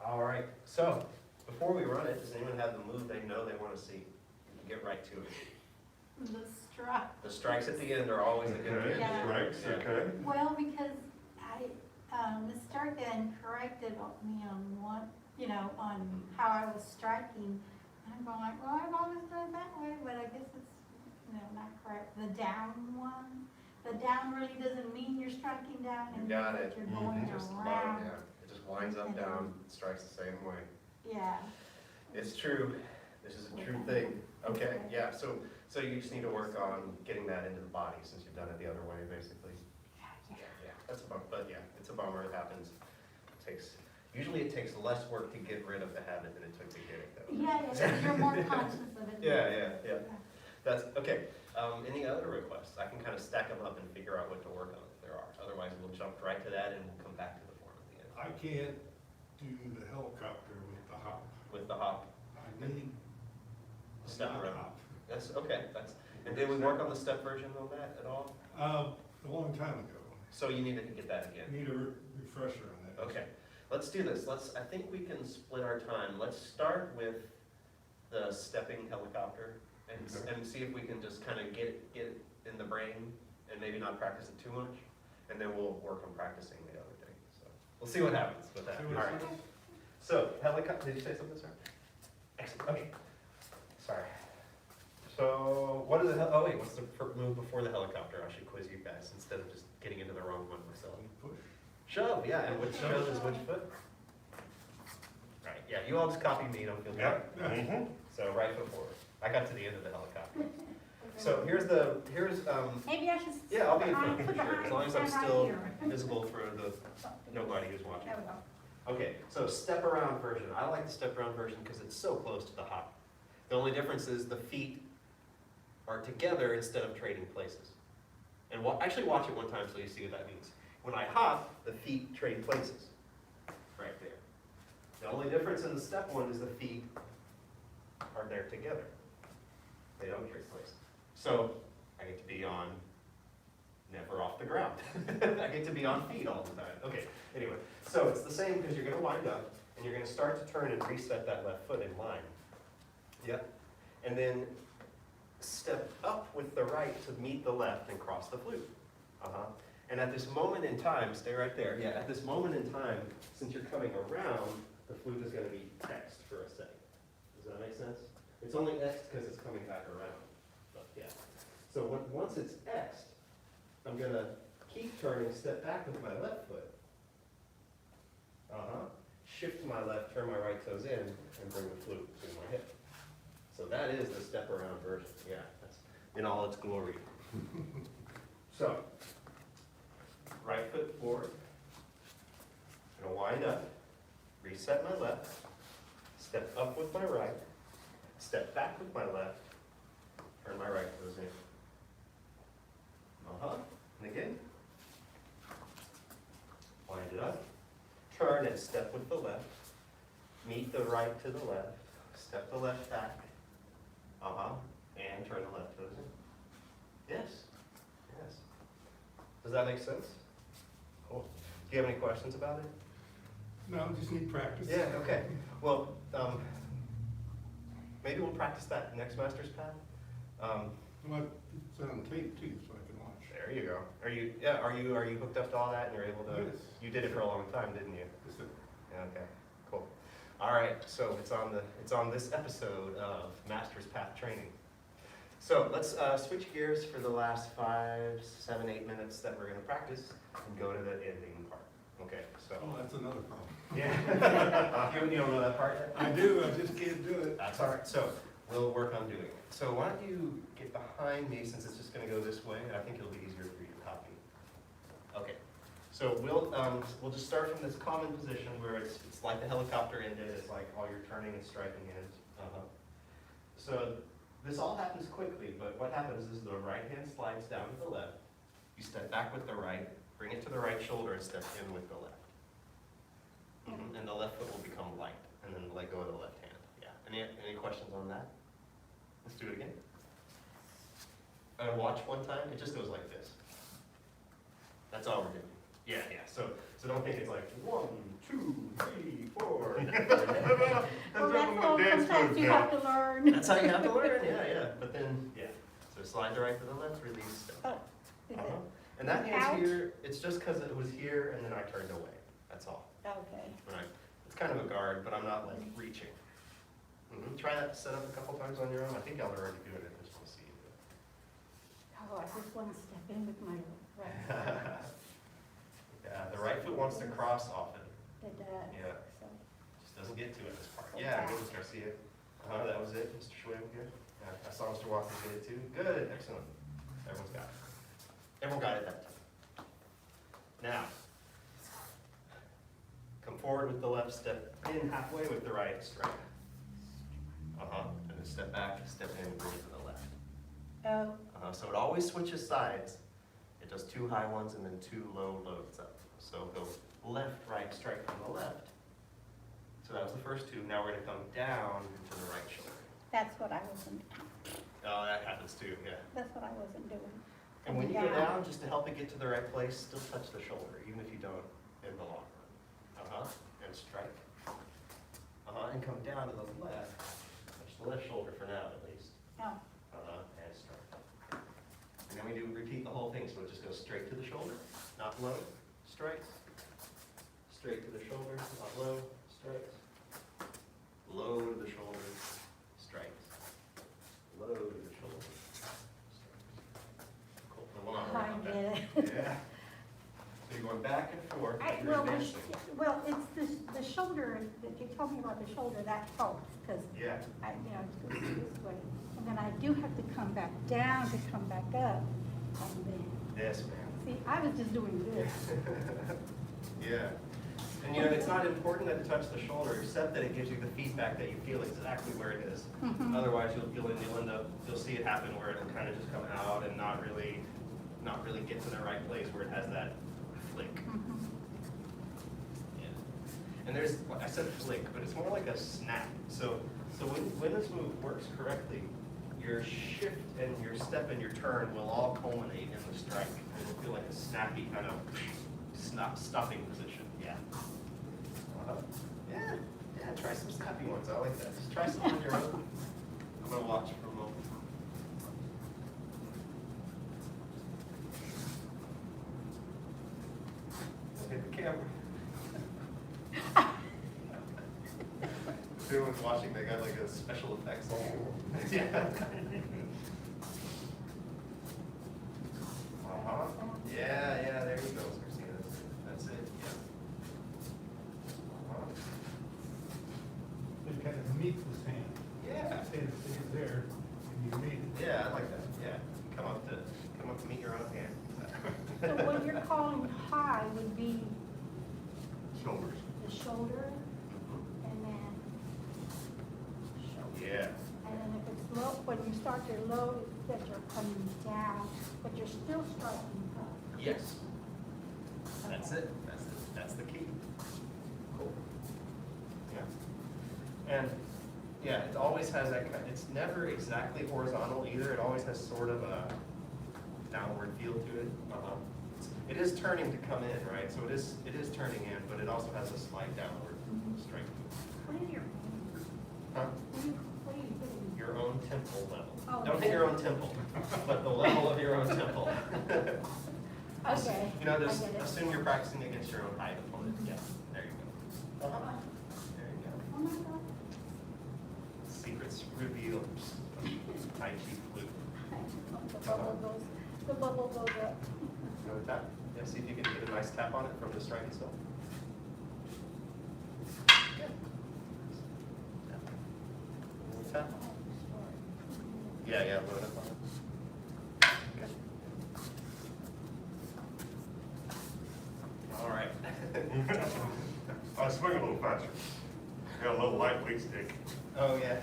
All right, so before we run it, does anyone have the move they know they want to see? You can get right to it. The strike. The strikes at the end are always a good Okay, thing. Yeah. strikes, Yeah. okay. Well, because the instructor corrected me on one, on how I was striking. I'm going like, well, I've always done it that way, but I guess it's, not correct. The down one, the down really doesn't mean you're striking down. You It got means it. that you're going It just around. it just winds up, down, strikes the same way. Yeah. It's true. This is a true thing. Okay, yeah. So you just need to work on getting that into the body since you've done it the other way, basically. Yeah, that's a bummer. But yeah, it's a bummer. It happens. Usually it takes less work to get rid of the habit than it took to get it, though. Yeah, you're more conscious of it. Yeah. That's okay. Any other requests? I can kind of stack them up and figure out what to work on if there are. Otherwise, we'll jump right to that and we'll come back to the form at the end. I can't do the helicopter with the hop. With the hop, I need step not around. hop. That's okay. And did we work on the step version on that at all? A long time ago. So you need to get that again. Need a refresher on that. Okay, let's do this. I think we can split our time. Let's start with the stepping helicopter and see if we can just kind of get it in the brain and maybe not practice it too much. And then we'll work on practicing the other thing. So we'll see what happens with that. See All what right. happens. So helicopter, did you say something, sir? Excellent, okay. Sorry. So what is the, what's the move before the helicopter? I should quiz you guys instead of just getting into the wrong one myself. Push. Shove, yeah, and which shove is which foot? Right, yeah, you all just copy me, don't feel bad. So right foot forward. I got to the end of the helicopter. So here's, Maybe I should. yeah, I'll be in front put for sure, behind- as long as I'm stand right still here. visible for the nobody who's watching. There we go. Okay, so step around version. I like the step around version because it's so close to the hop. The only difference is the feet are together instead of trading places. And actually watch it one time so you see what that means. When I hop, the feet trade places. Right there. The only difference in the step one is the feet are there together. They don't trade places. So I get to be on, never off the ground. I get to be on feet all the time. Okay, anyway. So it's the same because you're going to wind up and you're going to start to turn and reset that left foot in line. Yep. And then step up with the right to meet the left and cross the flute. And at this moment in time, stay right there. Yeah, at this moment in time, since you're coming around, the flute is going to be X'd for a second. Does that make sense? It's only X'd because it's coming back around. But yeah. So once it's X'd, I'm going to keep turning, step back with my left foot. Shift my left, turn my right toes in, and bring the flute to my hip. So that is the step around version. Yeah, that's in all its glory. So, right foot forward. I'm gonna wind up, reset my left, step up with my right, step back with my left, turn my right toes in. And again. Wind it up. Turn and step with the left. Meet the right to the left. Step the left back. And turn the left toes in. Yes. Yes. Does that make sense? Cool. Do you have any questions about it? No, just need practice. Yeah, okay. Well, maybe we'll practice that next Master's Path. Well, it's on tape too, so I can watch. There you go. Are you hooked up to all that and you're able to? Yes. You did it for a long time, didn't you? Is it- Yeah, okay, cool. All right, so it's on this episode of Master's Path Training. So let's switch gears for the last 5, 7, 8 minutes that we're going to practice and go to the ending part. Okay, so. Oh, that's another problem. Yeah. You don't know that part yet? I do, I just can't do it. That's all right. So we'll work on doing it. So why don't you get behind me since it's just going to go this way, and I think it'll be easier for you to copy. Okay. So we'll just start from this common position where it's like the helicopter ended. It's like all your turning and striking ends. So this all happens quickly, but what happens is the right hand slides down to the left. You step back with the right, bring it to the right shoulder, and step in with the left. And the left foot will become light, and then let go of the left hand. Yeah. Any questions on that? Let's do it again. Watch one time. It just goes like this. That's all we're doing. Yeah. So don't think it's like 1, 2, 3, 4. Well, that's all sometimes you have to learn. That's how you have to learn, yeah. But then, yeah. So slide the right to the left, release, step. Oh, is it? And that Out? hand's here, it's just because it was here and then I turned away. That's all. Okay. Right. It's kind of a guard, but I'm not like reaching. Try that setup a couple times on your own. I think y'all are already doing it. I just want to see you do it. Oh, I just want to step in with my right. Yeah, the right foot wants to cross often. It does. Yeah. So, Just doesn't get to it this part. Go Yeah, back. good, Mr. Garcia. That was it, Mr. Schwab, good. I saw Mr. Walker get it too. Good, excellent. Everyone's got it. Everyone got it that time. Now, come forward with the left, step in halfway with the right, strike. And then step back, step in, bring it to the left. oh, So it always switches sides. It does 2 high ones and then 2 low loads up. So go left, right, strike from the left. So that was the first 2. Now we're gonna come down to the right shoulder. that's what I wasn't, Oh, that happens too, yeah. that's what I wasn't doing. And when you Coming go down, just to help it get to the right place, still touch the shoulder, even if you don't in the long run. And strike. And come down to the left. Touch the left shoulder for now, at least. Oh, And strike. And then we repeat the whole thing, so it just goes straight to the shoulder, not low, strikes. Straight to the shoulder, not low, strikes. Low to the shoulder, strikes. Low to the shoulder, strikes. Cool. The one I around get that. it. Yeah. So you're going back and forth, you're Well, advancing. it's the shoulder, that you told me about the shoulder, that helps, because Yeah. I, it goes this way. And then I do have to come back down to come back up. And then, Yes, ma'am. see, I was just doing this. Yeah. And it's not important that it touch the shoulder, except that it gives you the feedback that you feel exactly where it is. Mhm. Otherwise, you'll see it happen where it'll kind of just come out and not really get to the right place where it has that flick. Mhm. Yeah. And there's, I said flick, but it's more like a snap. So when this move works correctly, your shift and your step and your turn will all culminate in the strike. It'll feel like a snappy kind of stopping position. Yeah. Yeah, try some snappy ones. I like that. Just try some on your own. I'm gonna watch for a moment. Look at the camera. If everyone's watching, they got like a special effects. Yeah. Yeah, there you go, Christina. That's it, yeah. They kind of meet this hand. Yeah. Say it stays there, and you meet it. Yeah, I like that, yeah. Come up to meet your own hand. So what you're calling high would be Shoulders. the shoulder, and then shoulder. Yeah. And then if it's low, when you start your low, it's that you're coming down, but you're still striking up. Yes. That's it. That's the key. Cool. Yeah. And yeah, it always has that kind. It's never exactly horizontal either. It always has sort of a downward feel to it. It is turning to come in, right? So it is turning in, but it also has a slight downward strike to it. What is your name? Huh? What are you putting? Your own temple level. Oh, Don't hit your own temple, but the level of your own temple. Okay. Just I get it. assume you're practicing against your own height opponent. Yeah, there you go. There you go. Oh my God. Secrets revealed. Tai Chi Flute. The bubble goes up. Go with that. Yeah, see if you can get a nice tap on it from the strike itself. Good. Tap. Yeah, load up on it. Good. All right. I swing a little faster. Got a little lightweight stick. Oh, yeah.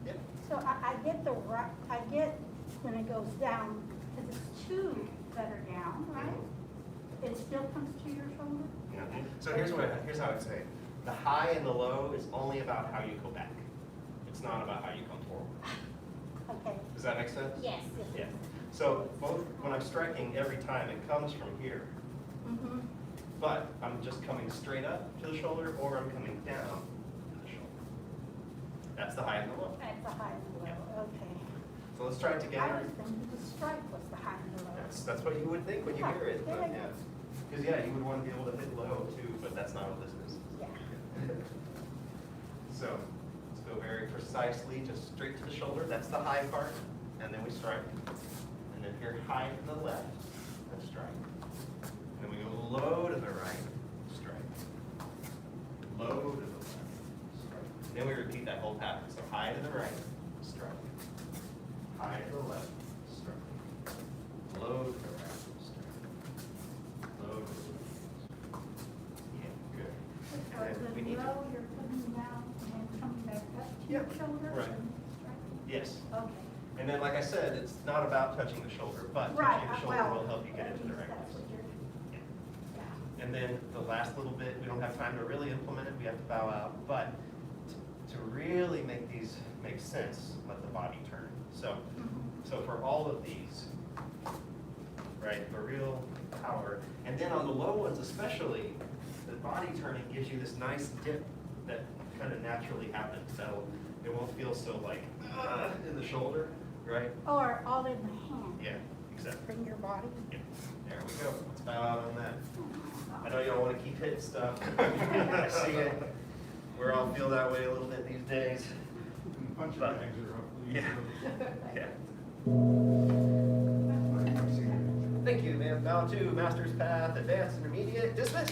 Yep. So I get the right, I get when it goes down, because it's 2 that are down, right? It still comes to your shoulder? Yeah. So here's how I'd say. it. The high and the low is only about how you go back. It's not about how you come forward. Okay. Does that make sense? Yes. Yeah. So both when I'm striking, every time it comes from here. Mm-hmm. But I'm just coming straight up to the shoulder, or I'm coming down to the shoulder. That's the high and the low. That's the high and the low, okay. So let's try it I together. was thinking the strike was the high and the low. That's what you would think when you hear it, but Yeah. yeah. Because yeah, you would want to be able to hit low too, but that's not what this is. Yeah. So let's go very precisely, just straight to the shoulder. That's the high part, and then we strike. And then here, high to the left, and strike. And then we go low to the right, strike. Low to the left, strike. And then we repeat that whole pattern. So high to the right, strike. High to the left, strike. Low to the right, strike. Low to the left. Yeah, good. So And then we the need to- low, you're putting down and coming back up to Yep, your shoulder right. and striking? Yes. Okay. And then, like I said, it's not about touching the shoulder, but Right, touching the shoulder well, will help you get at into the least right that's place. what you're, yeah. And then the last little bit, we don't have time to really implement it, we have to bow out, but to really make these make sense, let the body turn. So, so for all of these, right, the real power, and then on the low ones especially, the body turning gives you this nice dip that kind of naturally happens. So it won't feel so like in the shoulder, right? Or all in the hand. Yeah, exactly. Bring your body. Yeah. There we go. Let's bow out on that. I know y'all want to keep hitting stuff. I see it. We all feel that way a little bit these days. Punch But- bags are up. Yeah. Yeah. Thank you, man. Bow to Master's Path, Advanced Intermediate, dismiss.